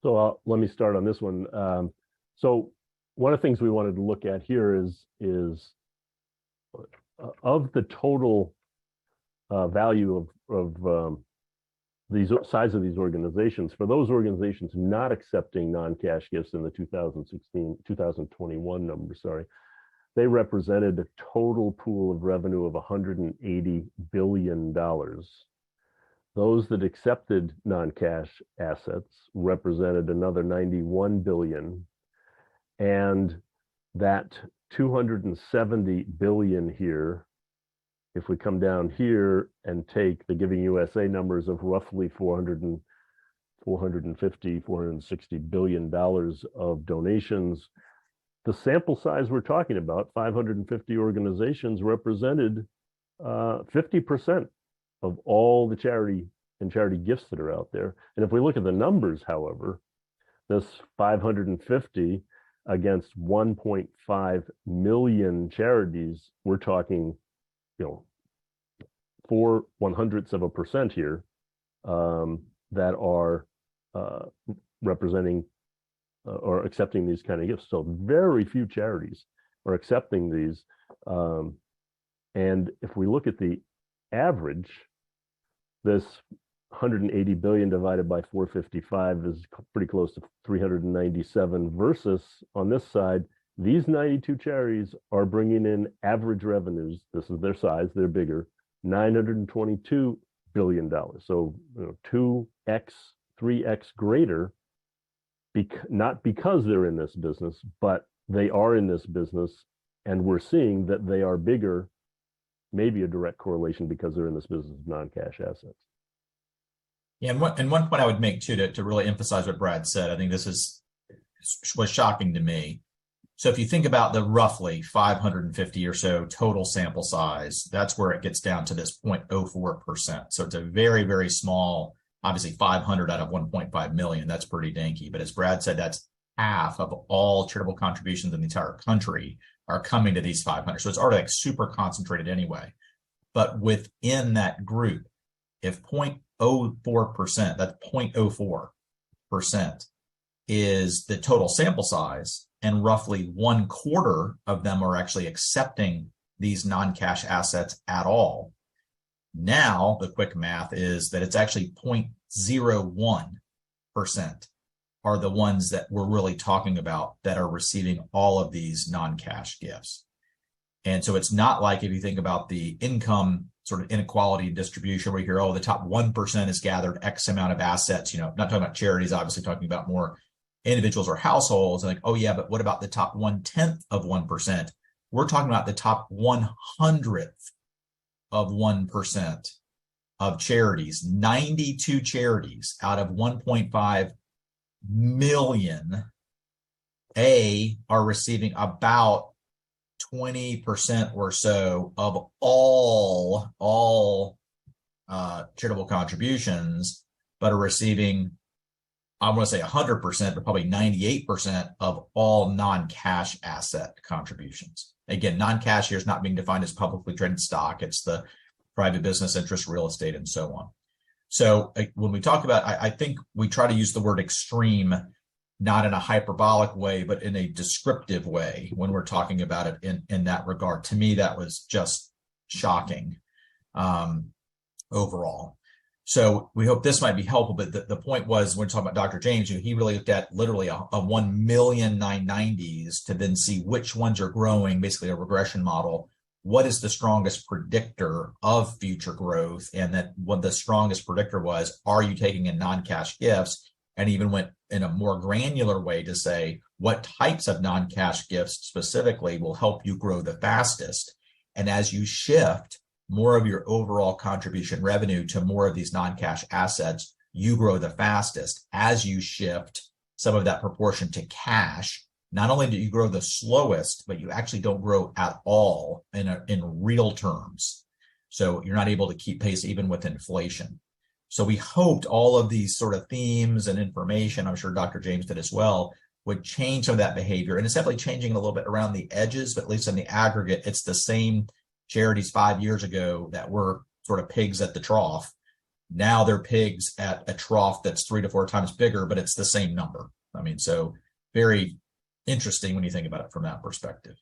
So let me start on this one. So one of the things we wanted to look at here is of the total value of these size of these organizations, for those organizations not accepting non-cash gifts in the 2021 number, they represented a total pool of revenue of $180 billion. Those that accepted non-cash assets represented another 91 billion. And that 270 billion here, if we come down here and take the Giving USA numbers of roughly 460 billion dollars of donations, the sample size we're talking about, 550 organizations, represented 50% of all the charity and charity gifts that are out there. And if we look at the numbers, however, this 550 against 1.5 million charities, we're talking, 0.04% here that are representing or accepting these kind of gifts. So very few charities are accepting these. And if we look at the average, this 180 billion divided by 455 is pretty close to 397 versus on this side, these 92 charities are bringing in average revenues. This is their size, they're bigger, $922 billion. So 2x, 3x greater, not because they're in this business, but they are in this business, and we're seeing that they are bigger, maybe a direct correlation because they're in this business of non-cash assets. Yeah, and one point I would make too to really emphasize what Brad said, I think this was shocking to me. So if you think about the roughly 550 or so total sample size, that's where it gets down to this 0.04%. So it's a very, very small, obviously 500 out of 1.5 million. That's pretty dinky. But as Brad said, that's half of all charitable contributions in the entire country are coming to these 500. So it's already like super concentrated anyway. But within that group, if 0.04%, that's 0.04% is the total sample size, and roughly 1/4 of them are actually accepting these non-cash assets at all. Now, the quick math is that it's actually 0.01% are the ones that we're really talking about that are receiving all of these non-cash gifts. And so it's not like if you think about the income sort of inequality distribution where you hear, oh, the top 1% has gathered X amount of assets, not talking about charities, obviously talking about more individuals or households, and like, oh yeah, but what about the top 1/10 of 1%? We're talking about the top 100th of 1% of charities. 92 charities out of 1.5 million are receiving about 20% or so of all charitable contributions, but are receiving, I want to say 100%, but probably 98% of all non-cash asset contributions. Again, non-cash here is not being defined as publicly traded stock. It's the private business interest, real estate, and so on. So when we talk about, I think we try to use the word extreme not in a hyperbolic way, but in a descriptive way when we're talking about it in that regard. To me, that was just shocking overall. So we hope this might be helpful, but the point was, when we're talking about Dr. James, he really looked at literally a 1 million 990s to then see which ones are growing, basically a regression model. What is the strongest predictor of future growth? And that what the strongest predictor was, are you taking in non-cash gifts? And even went in a more granular way to say what types of non-cash gifts specifically will help you grow the fastest. And as you shift more of your overall contribution revenue to more of these non-cash assets, you grow the fastest. As you shift some of that proportion to cash, not only do you grow the slowest, but you actually don't grow at all in real terms. So you're not able to keep pace even with inflation. So we hoped all of these sort of themes and information, I'm sure Dr. James did as well, would change some of that behavior. And it's definitely changing a little bit around the edges, but at least in the aggregate, it's the same charities 5 years ago that were sort of pigs at the trough. Now they're pigs at a trough that's 3 to 4 times bigger, but it's the same number. I mean, so very interesting when you think about it from that perspective.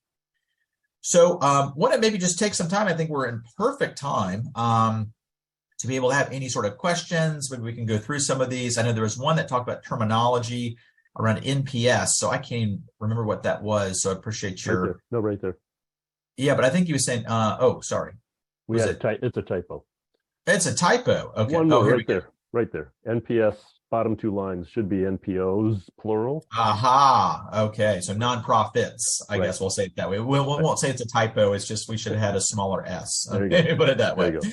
So want to maybe just take some time. I think we're in perfect time to be able to have any sort of questions. Maybe we can go through some of these. I know there was one that talked about terminology around NPS. So I can't even remember what that was. So I appreciate your... Right there. No, right there. Yeah, but I think you were saying, oh, sorry. We had it's a typo. It's a typo. Okay. One more right there. Right there. NPS, bottom 2 lines should be NPOs, plural. Aha. Okay. So nonprofits, I Right. guess we'll say it that way. We won't say it's a typo. It's just we should have had a smaller S. There you Okay. go. Put it that way. There you go.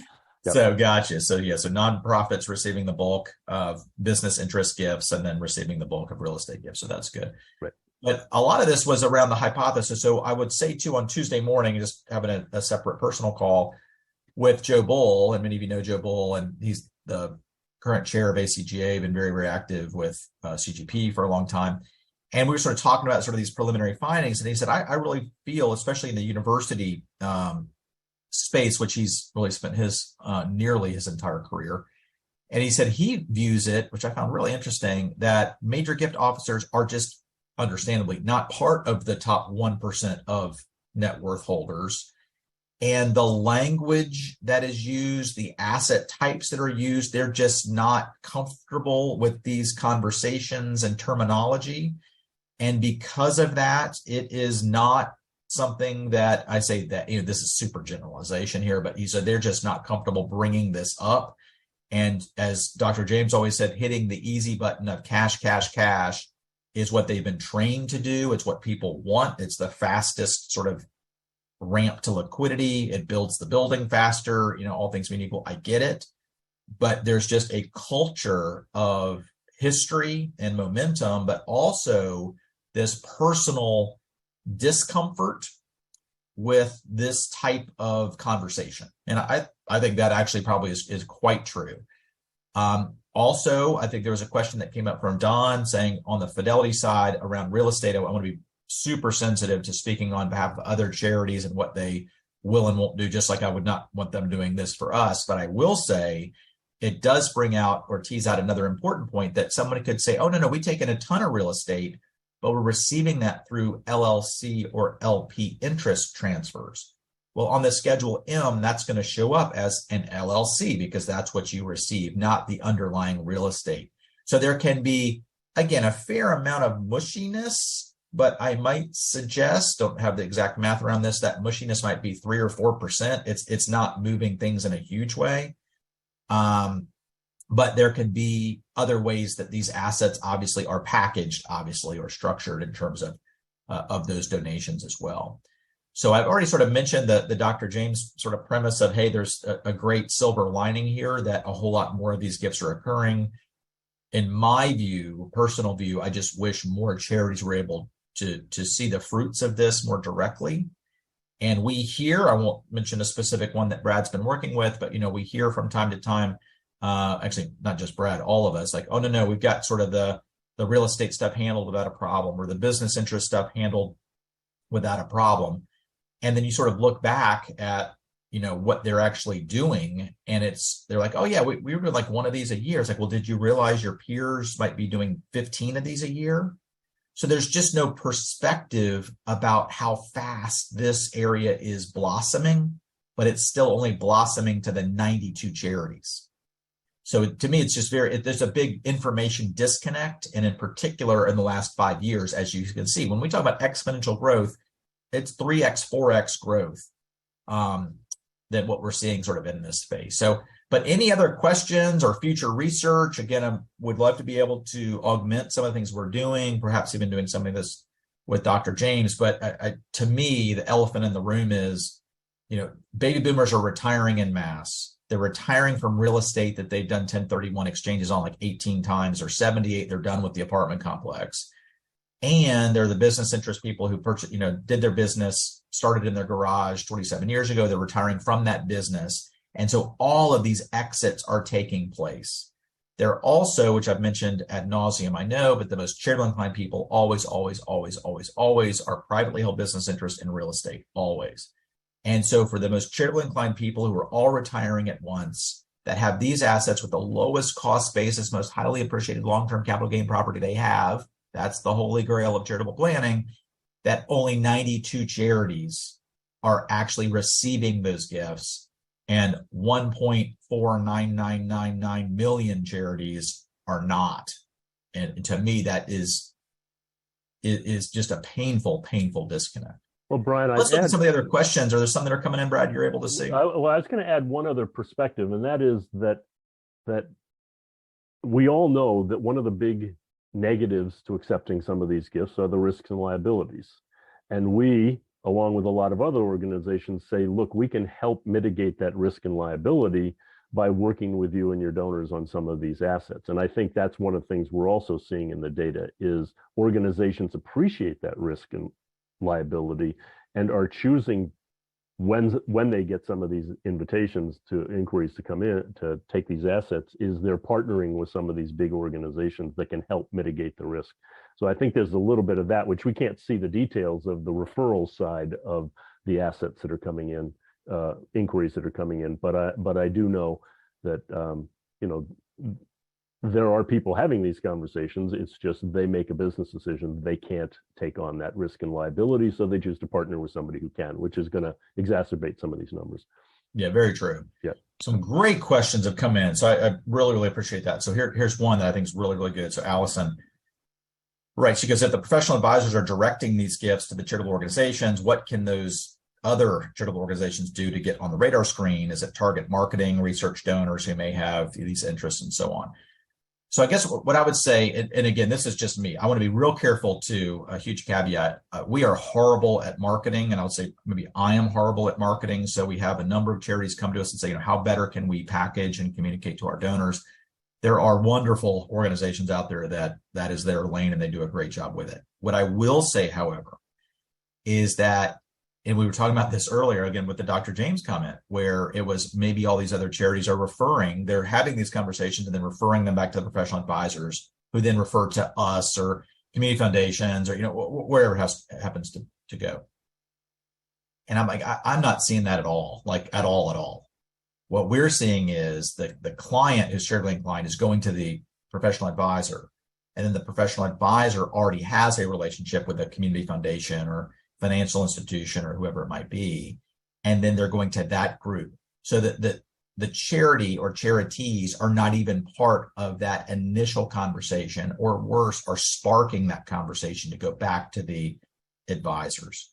Yep. So gotcha. So yeah, so nonprofits receiving the bulk of business interest gifts and then receiving the bulk of real estate gifts. So that's good. Right. But a lot of this was around the hypothesis. So I would say too, on Tuesday morning, just having a separate personal call with Joe Bull, and many of you know Joe Bull, and he's the current chair of ACGA, been very, very active with CGP for a long time. And we were sort of talking about sort of these preliminary findings. And he said, I really feel, especially in the university space, which he's really spent his nearly his entire career. And he said he views it, which I found really interesting, that major gift officers are just understandably not part of the top 1% of net worth holders. And the language that is used, the asset types that are used, they're just not comfortable with these conversations and terminology. And because of that, it is not something that I say that, this is super generalization here, but he said they're just not comfortable bringing this up. And as Dr. James always said, hitting the easy button of cash, cash, cash is what they've been trained to do. It's what people want. It's the fastest sort of ramp to liquidity. It builds the building faster, all things being equal. I get it. But there's just a culture of history and momentum, but also this personal discomfort with this type of conversation. And I think that actually probably is quite true. Also, I think there was a question that came up from Don saying on the Fidelity side around real estate, I want to be super sensitive to speaking on behalf of other charities and what they will and won't do, just like I would not want them doing this for us. But I will say it does bring out or tease out another important point that somebody could say, oh, no, we take in a ton of real estate, but we're receiving that through LLC or LP interest transfers. Well, on the Schedule M, that's going to show up as an LLC because that's what you receive, not the underlying real estate. So there can be, again, a fair amount of mushiness, but I might suggest, don't have the exact math around this, that mushiness might be 3 or 4%. It's not moving things in a huge way. But there can be other ways that these assets obviously are packaged, or structured in terms of those donations as well. So I've already sort of mentioned the Dr. James sort of premise of, hey, there's a great silver lining here that a whole lot more of these gifts are occurring. In my view, personal view, I just wish more charities were able to see the fruits of this more directly. And we hear, I won't mention a specific one that Brad's been working with, but, we hear from time to time, actually, not just Brad, all of us, like, oh, no, we've got sort of the real estate stuff handled without a problem, or the business interest stuff handled without a problem. And then you sort of look back at, what they're actually doing. And they're like, oh yeah, we were doing like one of these a year. It's like, well, did you realize your peers might be doing 15 of these a year? So there's just no perspective about how fast this area is blossoming, but it's still only blossoming to the 92 charities. So to me, it's just there's a big information disconnect. And in particular, in the last 5 years, as you can see, when we talk about exponential growth, it's 3x, 4x growth than what we're seeing sort of in this space. So, but any other questions or future research? Again, I would love to be able to augment some of the things we're doing, perhaps even doing some of this with Dr. James. But to me, the elephant in the room is, baby boomers are retiring in mass. They're retiring from real estate that they've done 1031 exchanges on like 18 times, or 78 they're done with the apartment complex. And they're the business interest people who purchased, did their business, started in their garage 27 years ago. They're retiring from that business. And so all of these exits are taking place. They're also, which I've mentioned ad nauseum, I know, but the most charitable inclined people always are privately held business interests in real estate, always. And so for the most charitable inclined people who are all retiring at once, that have these assets with the lowest cost basis, most highly appreciated long-term capital gain property they have, that's the holy grail of charitable planning, that only 92 charities are actually receiving those gifts, and 1.49999 million charities are not. And to me, that is just a painful disconnect. Well, Brian, let's look at some of the other questions. Are there some that are coming in, Brad, you're able to see? I was going to add one other perspective, and that is that we all know that one of the big negatives to accepting some of these gifts are the risks and liabilities. And we, along with a lot of other organizations, say, look, we can help mitigate that risk and liability by working with you and your donors on some of these assets. And I think that's one of the things we're also seeing in the data is organizations appreciate that risk and liability and are choosing when they get some of these invitations to inquiries to come in to take these assets, is they're partnering with some of these big organizations that can help mitigate the risk. So I think there's a little bit of that, which we can't see the details of the referral side of the assets that are coming in, inquiries that are coming in. But I do know that there are people having these conversations. It's just they make a business decision. They can't take on that risk and liability, so they choose to partner with somebody who can, which is going to exacerbate some of these numbers. Yeah, very true. Yeah. Some great questions have come in. So I really appreciate that. So here's one that I think is really good. So Allison, right, she goes, if the professional advisors are directing these gifts to the charitable organizations, what can those other charitable organizations do to get on the radar screen? Is it target marketing, research donors who may have these interests, and so on? So I guess what I would say, and again, this is just me, I want to be real careful too, a huge caveat. We are horrible at marketing, and I would say maybe I am horrible at marketing. So we have a number of charities come to us and say, how better can we package and communicate to our donors? There are wonderful organizations out there that is their lane, and they do a great job with it. What I will say, however, is that, and we were talking about this earlier, again, with the Dr. James comment, where it was maybe all these other charities are they're having these conversations and then referring them back to the professional advisors, who then refer to us or community foundations or, wherever it happens to go. And I'm like, I'm not seeing that at all, at all. What we're seeing is that the client who's charitably inclined is going to the professional advisor, and then the professional advisor already has a relationship with a community foundation or financial institution or whoever it might be, and then they're going to that group. So that the charity or charities are not even part of that initial conversation, or worse, are sparking that conversation to go back to the advisors.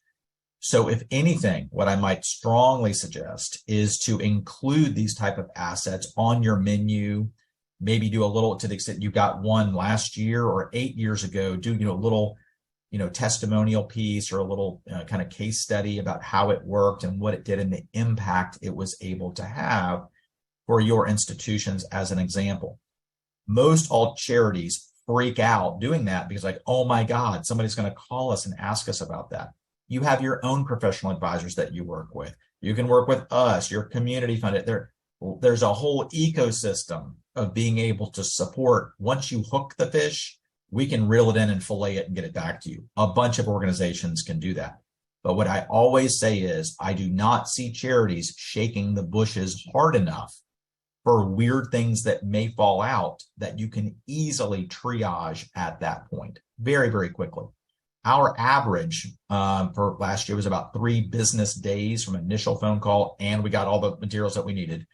So if anything, what I might strongly suggest is to include these type of assets on your menu, maybe do a little, to the extent you got one last year or 8 years ago, do a little testimonial piece or a little kind of case study about how it worked and what it did and the impact it was able to have for your institutions, as an example. Most all charities freak out doing that because, like, oh my God, somebody's going to call us and ask us about that. You have your own professional advisors that you work with. You can work with us, your community funded. There's a whole ecosystem of being able to support. Once you hook the fish, we can reel it in and fillet it and get it back to you. A bunch of organizations can do that. But what I always say is, I do not see charities shaking the bushes hard enough for weird things that may fall out that you can easily triage at that point very, very quickly. our average for last year was about 3 business days from initial phone call, and we got all the materials that we needed,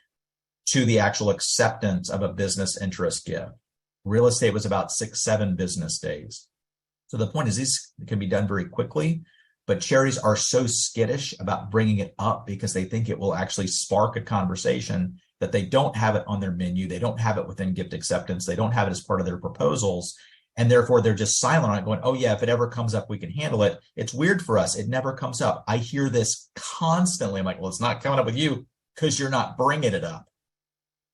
to the actual acceptance of a business interest gift. Real estate was about 6-7 business days. So the point is, these can be done very quickly, but charities are so skittish about bringing it up because they think it will actually spark a conversation, that they don't have it on their menu. They don't have it within gift acceptance. They don't have it as part of their proposals. And therefore, they're just silent on it, going, oh, yeah, if it ever comes up, we can handle it. It's weird for us. It never comes up. I hear this constantly. I'm like, well, it's not coming up with you because you're not bringing it up.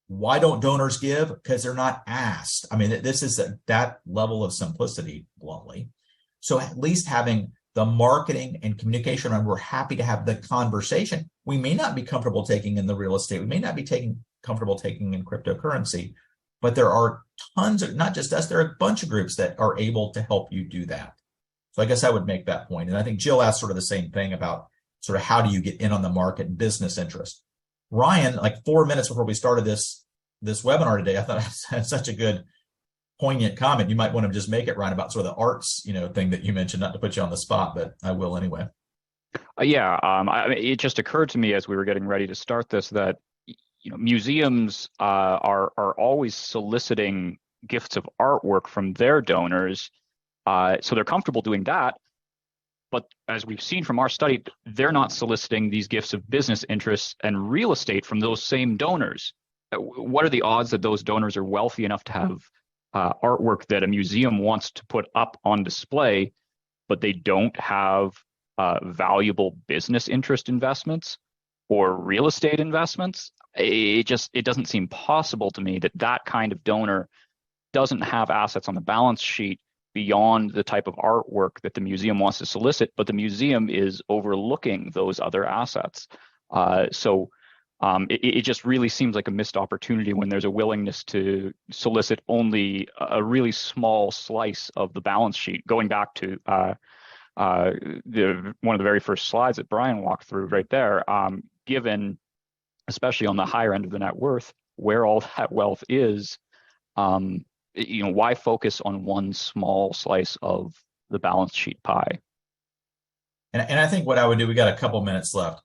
Why don't donors give? Because they're not asked. I mean, this is that level of simplicity, bluntly. So at least having the marketing and communication, and we're happy to have the conversation. We may not be comfortable taking in the real estate. We may not be comfortable taking in cryptocurrency, but there are tons of, not just us, there are a bunch of groups that are able to help you do that. So I guess I would make that point. And I think Jill asked sort of the same thing about sort of how do you get in on the market and business interest. Ryan, like 4 minutes before we started this webinar today, I thought I had such a good poignant comment. You might want to just make it, Ryan, about sort of the arts, thing that you mentioned, not to put you on the spot, but I will anyway. It just occurred to me as we were getting ready to start this that museums are always soliciting gifts of artwork from their donors, so they're comfortable doing that. But as we've seen from our study, they're not soliciting these gifts of business interests and real estate from those same donors. What are the odds that those donors are wealthy enough to have artwork that a museum wants to put up on display, but they don't have valuable business interest investments or real estate investments? It doesn't seem possible to me that kind of donor doesn't have assets on the balance sheet beyond the type of artwork that the museum wants to solicit, but the museum is overlooking those other assets. It just really seems like a missed opportunity when there's a willingness to solicit only a really small slice of the balance sheet. Going back to one of the very first slides that Brian walked through right there, given, especially on the higher end of the net worth, where all that wealth is, why focus on one small slice of the balance sheet pie? And I think what I would do, we got a couple minutes left.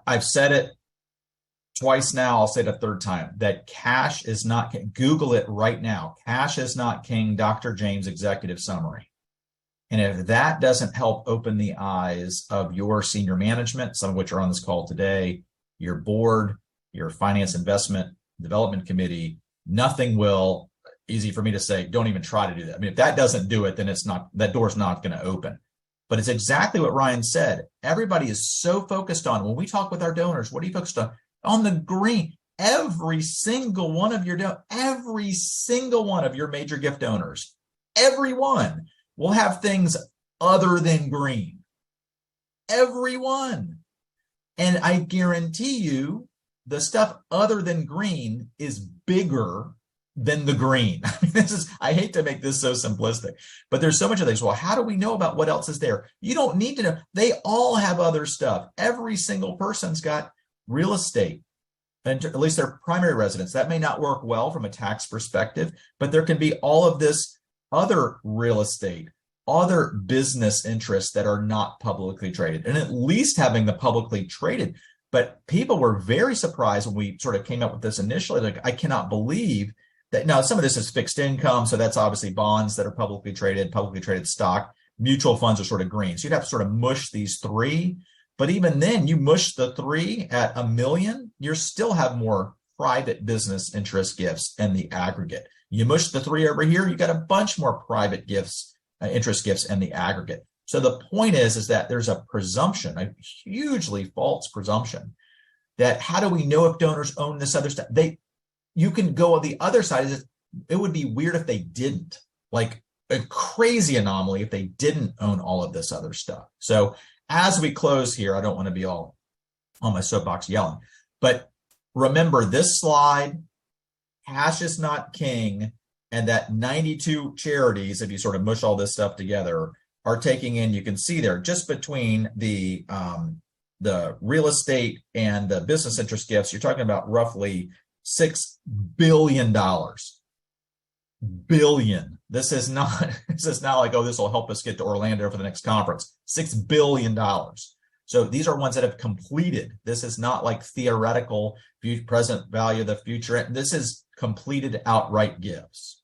I've said it twice now, I'll say it a third time, that cash is not, Google it right now, cash is not king, Dr. James executive summary. And if that doesn't help open the eyes of your senior management, some of which are on this call today, your board, your finance investment development committee, nothing will. Easy for me to say, don't even try to do that. I mean, if that doesn't do it, then that door's not going to open. But it's exactly what Ryan said. Everybody is so focused on, when we talk with our donors, what are you focused on? On the green. Every single one of your major gift donors, every one will have things other than green. Every one. And I guarantee you, the stuff other than green is bigger than the green. I mean, I hate to make this so simplistic, but there's so much of this. Well, how do we know about what else is there? You don't need to know. They all have other stuff. Every single person's got real estate, and at least their primary residence. That may not work well from a tax perspective, but there can be all of this other real estate, other business interests that are not publicly traded, and at least having the publicly traded. But people were very surprised when we sort of came up with this initially. Like, I cannot believe that. Now, some of this is fixed income, so that's obviously bonds that are publicly traded stock. Mutual funds are sort of green. So you'd have to sort of mush these three. But even then, you mush the three at $1 million, you still have more private business interest gifts in the aggregate. You mush the three over here, you got a bunch more private gifts, interest gifts in the aggregate. So the point is that there's a presumption, a hugely false presumption, that how do we know if donors own this other stuff? You can go on the other side. It would be weird if they didn't. Like a crazy anomaly if they didn't own all of this other stuff. So as we close here, I don't want to be all on my soapbox yelling, but remember this slide, cash is not king, and that 92 charities, if you sort of mush all this stuff together, are taking in, you can see there, just between the real estate and the business interest gifts, you're talking about roughly $6 billion. Billion This is not like, oh, this will help us get to Orlando for the next conference. $6 billion. So these are ones that have completed. This is not like theoretical present value of the future. This is completed outright gifts.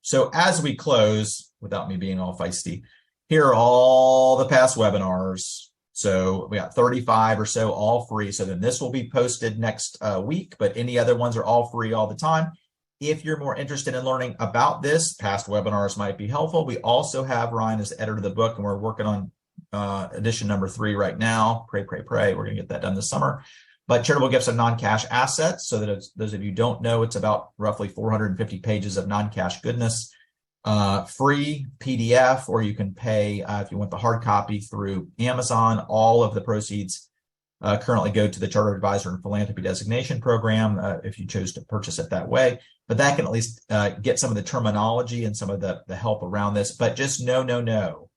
So as we close, without me being all feisty, here are all the past webinars. So we got 35 or so, all free. So then this will be posted next week, but any other ones are all free all the time. If you're more interested in learning about this, past webinars might be helpful. We also have Ryan as the editor of the book, and we're working on edition number 3 right now. Pray, pray, pray. We're going to get that done this summer. But Charitable Gifts of Non-Cash Assets, so that those of you who don't know, it's about roughly 450 pages of non-cash goodness, free PDF, or you can pay if you want the hard copy through Amazon. All of the proceeds currently go to the Charter Advisor and Philanthropy Designation Program if you chose to purchase it that way. But that can at least get some of the terminology and some of the help around this. But just know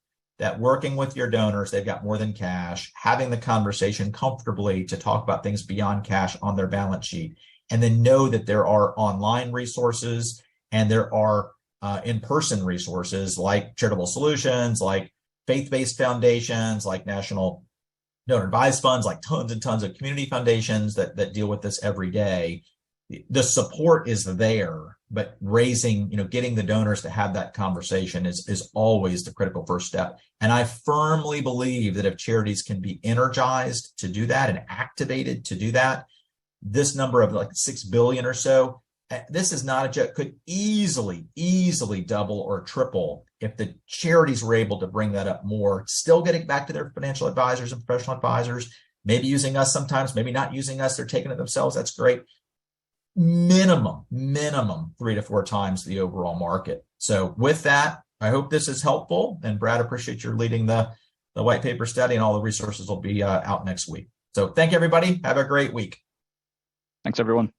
that working with your donors, they've got more than cash, having the conversation comfortably to talk about things beyond cash on their balance sheet, and then know that there are online resources and there are in-person resources like Charitable Solutions, like faith-based foundations, like National Donor Advised Funds, like tons and tons of community foundations that deal with this every day. The support is there, but raising, getting the donors to have that conversation is always the critical first step. And I firmly believe that if charities can be energized to do that and activated to do that, this number of like 6 billion or so, this is not a joke, could easily double or triple if the charities were able to bring that up more, still getting back to their financial advisors and professional advisors, maybe using us sometimes, maybe not using us, they're taking it themselves. That's great. Minimum 3 to 4 times the overall market. So with that, I hope this is helpful. And Brad, appreciate your leading the white paper study, and all the resources will be out next week. So thank you, everybody. Have a great week. Thanks, everyone.